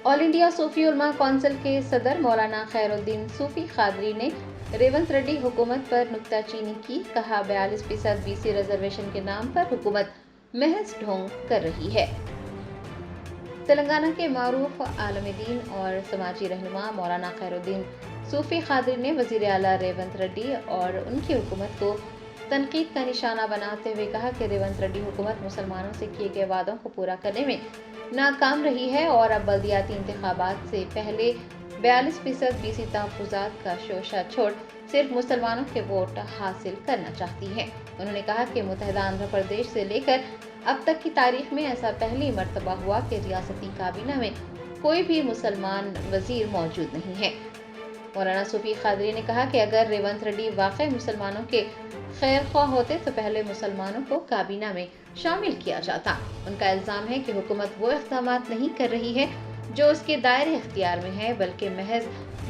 All India सूफी उलमा council के सदर मौलाना खैरुद्दीन सूफी कादरी ने रेवंत रेड्डी हुकूमत पर नुक्ताचीनी की। कहा 42% BC रिजर्वेशन के नाम पर हुकूमत महज ढोंग कर रही है। तेलंगाना के मारूफ आलम दीन और समाजी रहनुमा मौलाना खैरुद्दीन सूफी कादरी ने वजीर आला रेवंत रेड्डी और उनकी हुकूमत को तनकीद का निशाना बनाते हुए कहा कि रेवंत रेड्डी हुकूमत मुसलमानों से किए गए वादों को पूरा करने में नाकाम रही है और अब बल्दियाती इंतखाबात से पहले 42% BC तहफ़्फ़ुज़ात का शोशा छोड़ सिर्फ मुसलमानों के वोट हासिल करना चाहती है। उन्होंने कहा कि मुत्तहिदा आंध्र प्रदेश से लेकर अब तक की तारीख में ऐसा पहली मर्तबा हुआ कि रियासती काबीना में कोई भी मुसलमान वजीर मौजूद नहीं है। मौलाना सूफी कादरी ने कहा कि अगर रेवंत रेड्डी वाकई मुसलमानों के खैर ख्वाह होते तो पहले मुसलमानों को काबीना में शामिल किया जाता। उनका इल्जाम है कि हुकूमत वो इक़दाम नहीं कर रही है जो उसके दायरे इख्तियार में है, बल्कि महज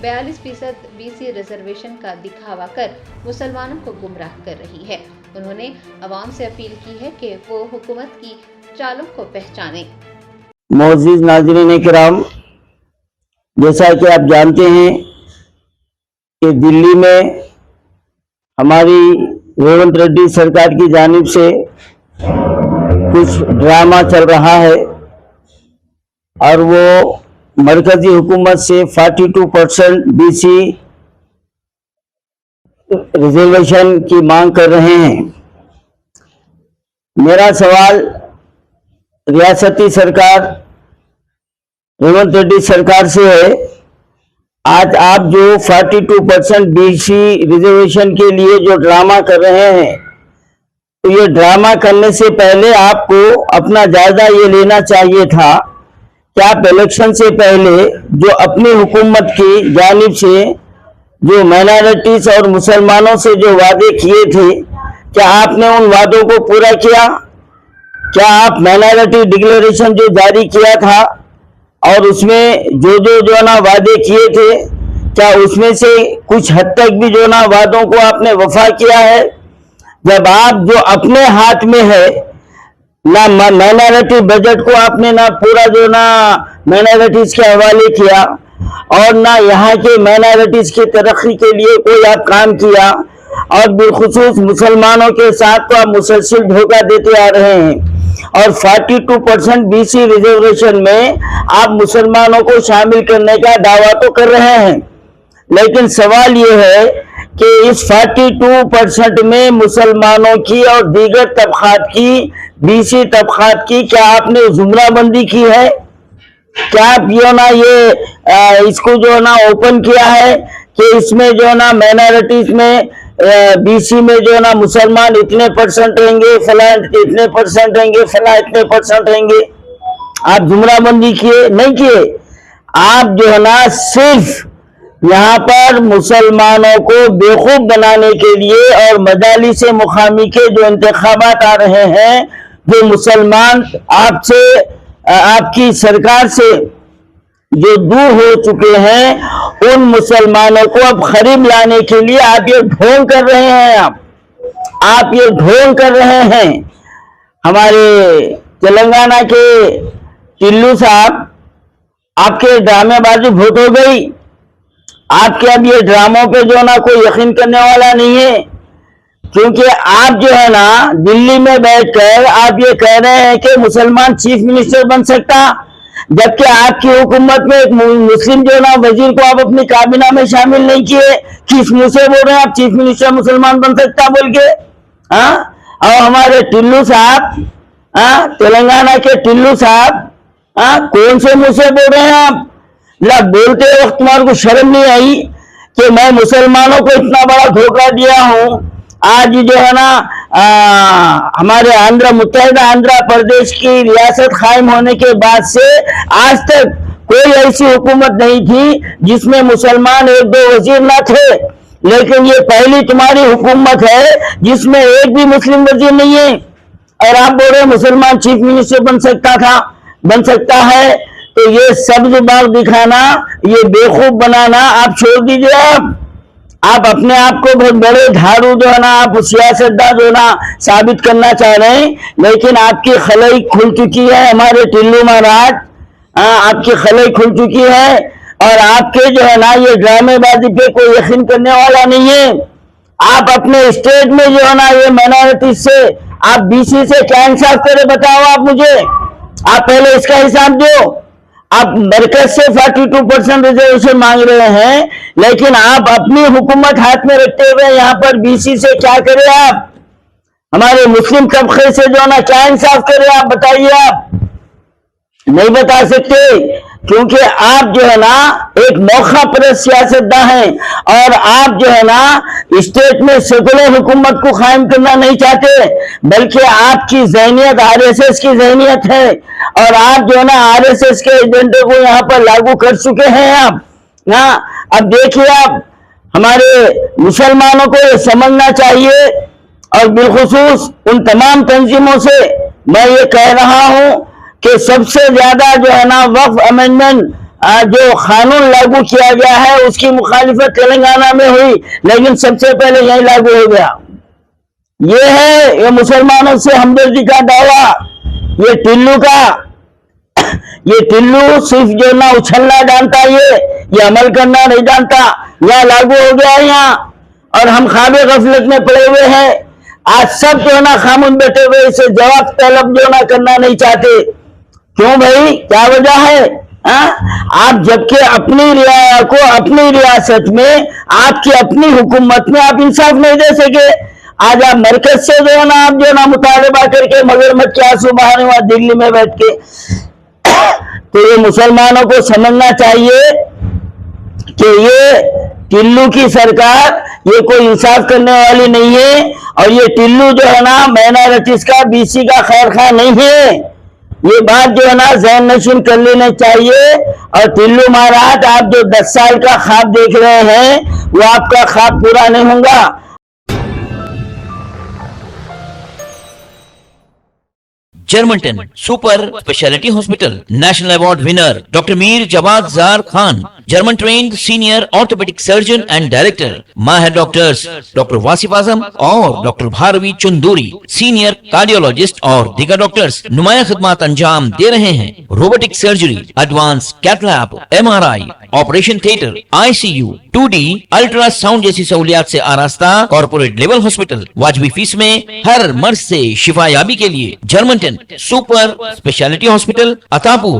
42% BC रिजर्वेशन का दिखावा कर मुसलमानों को गुमराह कर रही है। उन्होंने अवाम से अपील की है कि वो हुकूमत की चालों को पहचाने। मोअज़्ज़िज़ नाज़रीन किराम, जैसा कि आप जानते हैं कि दिल्ली में हमारी रेवंत रेड्डी सरकार की जानिब से कुछ ड्रामा चल रहा है और वो मरकजी हुकूमत से 42% BC रिजर्वेशन की मांग कर रहे हैं। मेरा सवाल रियासती सरकार रेवंत रेड्डी सरकार से है, आज आप जो 42% BC रिजर्वेशन के लिए जो ड्रामा कर रहे हैं, तो ये ड्रामा करने से पहले आपको अपना जायजा ये लेना चाहिए था कि आप इलेक्शन से पहले जो अपनी हुकूमत की जानिब से जो माइनॉरिटीज और मुसलमानों से जो वादे किए थे, क्या आपने उन वादों को पूरा किया? क्या आप माइनॉरिटी डिक्लेरेशन जो जारी किया था और उसमें जो ना वादे किए थे, क्या उसमें से कुछ हद तक भी जो ना वादों को आपने वफा किया है? जब आप जो अपने हाथ में है ना माइनॉरिटी बजट को आपने ना पूरा जो ना माइनॉरिटीज के हवाले किया और ना यहाँ के माइनॉरिटीज की तरक्की के लिए कोई आप काम किया, और बिलखुसूस मुसलमानों के साथ तो आप मुसलसल धोखा देते आ रहे हैं और 42% BC रिजर्वेशन में आप मुसलमानों को शामिल करने का दावा तो कर रहे हैं, लेकिन सवाल ये है कि इस 42% में मुसलमानों की और दीगर तबकात की BC तबकात की क्या आपने जुमराबंदी की है? क्या आप जो ना ये इसको जो ना ओपन किया है कि इसमें जो ना माइनॉरिटीज में BC में जो ना मुसलमान इतने परसेंट रहेंगे, फला इतने परसेंट रहेंगे, फला इतने परसेंट रहेंगे? आप जुमराबंदी किए? नहीं किए। आप जो है ना सिर्फ यहाँ पर मुसलमानों को बेवकूफ बनाने के लिए और मजालिस मुकामी के जो इंतखाबात आ रहे हैं, जो मुसलमान आपसे आपकी सरकार से जो दूर हो चुके हैं, उन मुसलमानों को अब करीब लाने के लिए आप ये ढोंग कर रहे हैं। आप ये ढोंग कर रहे हैं। हमारे तेलंगाना के टिल्लू साहब, आपके ड्रामेबाजी बहुत हो गई। आपके अब ये ड्रामों पे जो ना कोई यकीन करने वाला नहीं है, क्योंकि आप जो है ना दिल्ली में बैठकर आप ये कह रहे हैं कि मुसलमान चीफ मिनिस्टर बन सकता, जबकि आपकी हुकूमत में एक मुस्लिम जो ना वजीर को आप अपनी काबीना में शामिल नहीं किए। किस मुंह से बोल रहे हैं आप चीफ मिनिस्टर मुसलमान बन सकता बोल के? और हमारे टिल्लू साहब, तेलंगाना के टिल्लू साहब, कौन से मुंह से बोल रहे हैं आप? बोलते वक्त तुम्हारे को शर्म नहीं आई कि मैं मुसलमानों को इतना बड़ा धोखा दिया हूं? आज जो है ना हमारे मुत्तहिदा आंध्र प्रदेश की रियासत कायम होने के बाद से आज तक कोई ऐसी हुकूमत नहीं थी जिसमें मुसलमान एक दो वजीर ना थे, लेकिन ये पहली तुम्हारी हुकूमत है जिसमें एक भी मुस्लिम वजीर नहीं है। और आप बोल रहे मुसलमान चीफ मिनिस्टर बन सकता है, तो ये सब्ज बाग दिखाना, ये बेवकूफ बनाना आप छोड़ दीजिए। आप अपने आप को बहुत बड़े धारू जो है ना, आप सियासतदान जो ना साबित करना चाह रहे हैं, लेकिन आपकी खलई खुल चुकी है। हमारे टिल्लू महाराज آپ کی خلئی کھل چکی ہے اور آپ کے جو ہے نا یہ ڈرامے بازی پہ کوئی یقین کرنے والا نہیں ہے. آپ اپنے اسٹیٹ میں جو ہے نا یہ مائنارٹی سے آپ بی سی سے کیا انصاف کرے بتاؤ آپ مجھے. آپ پہلے اس کا حساب دو. آپ مرکز سے 42% ریزرویشن مانگ رہے ہیں لیکن آپ اپنی حکومت ہاتھ میں رکھتے ہوئے یہاں پر بی سی سے کیا کرے آپ, ہمارے مسلم طبقے سے جو ہے نا کیا انصاف کرے آپ بتائیے. آپ نہیں بتا سکتے کیونکہ آپ جو ہے نا ایک موقع پرست سیاستداں ہیں اور آپ جو ہے نا اسٹیٹ میں سیکولر حکومت کو قائم کرنا نہیں چاہتے بلکہ آپ کی ذہنیت آر ایس ایس کی ذہنیت ہے اور آپ جو ہے نا آر ایس ایس کے ایجنڈے کو یہاں پر لاگو کر چکے ہیں آپ. اب دیکھیے آپ ہمارے مسلمانوں کو یہ سمجھنا چاہیے اور بالخصوص ان تمام تنظیموں سے میں یہ کہہ رہا ہوں کہ سب سے زیادہ جو ہے نا وقف امینڈمنٹ جو قانون لاگو کیا گیا ہے اس کی مخالفت تلنگانہ میں ہوئی لیکن سب سے پہلے یہی لاگو ہو گیا. یہ ہے یہ مسلمانوں سے ہمدردی کا دعویٰ. یہ ٹلو صرف جو نا اچھلنا جانتا یہ عمل کرنا نہیں جانتا. یہ لاگو ہو گیا یہاں اور ہم خواب غفلت میں پڑے ہوئے ہیں. آج سب جو ہے نا خاموش بیٹھے ہوئے اسے جواب طلب جو نا کرنا نہیں چاہتے. کیوں بھائی, کیا وجہ ہے؟ آپ جبکہ اپنی ریاست میں آپ کی اپنی حکومت میں آپ انصاف نہیں دے سکے, آج آپ مرکز سے جو ہے نا آپ جو ہے نا مطالبہ کر کے مگرمچھ کے آنسو بہانے وہاں دلی میں بیٹھ کے. تو یہ مسلمانوں کو سمجھنا چاہیے کہ یہ ٹلو کی سرکار یہ کوئی انصاف کرنے والی نہیں ہے اور یہ ٹلو جو ہے نا مائنارٹیز کا بی سی کا خیر خواہ نہیں ہے. یہ بات جو ہے نا ذہن نشین کر لینا چاہیے. اور ٹلو مہاراج آپ جو 10 سال کا خواب دیکھ رہے ہیں وہ آپ کا خواب پورا نہیں ہوگا. جرمنٹن super specialty hospital national award winner doctor Mir Jawad Zar Khan, German trained senior orthopaedic surgeon and director. ماہر ڈاکٹرز ڈاکٹر واصف اعظم اور doctor Bharavi Chandori, senior cardiologist اور دیگر ڈاکٹرز نمایاں خدمات انجام دے رہے ہیں. Robotic surgery, advance cath lab, M R I, operation theatre, I C U, 2D ultrasound جیسی سہولیات سے آراستہ کارپوریٹ لیول ہاسپٹل. واجبی فیس میں ہر مرض سے شفا یابی کے لیے جرمنٹن سپر اسپیشلٹی ہاسپٹل, عطاپور,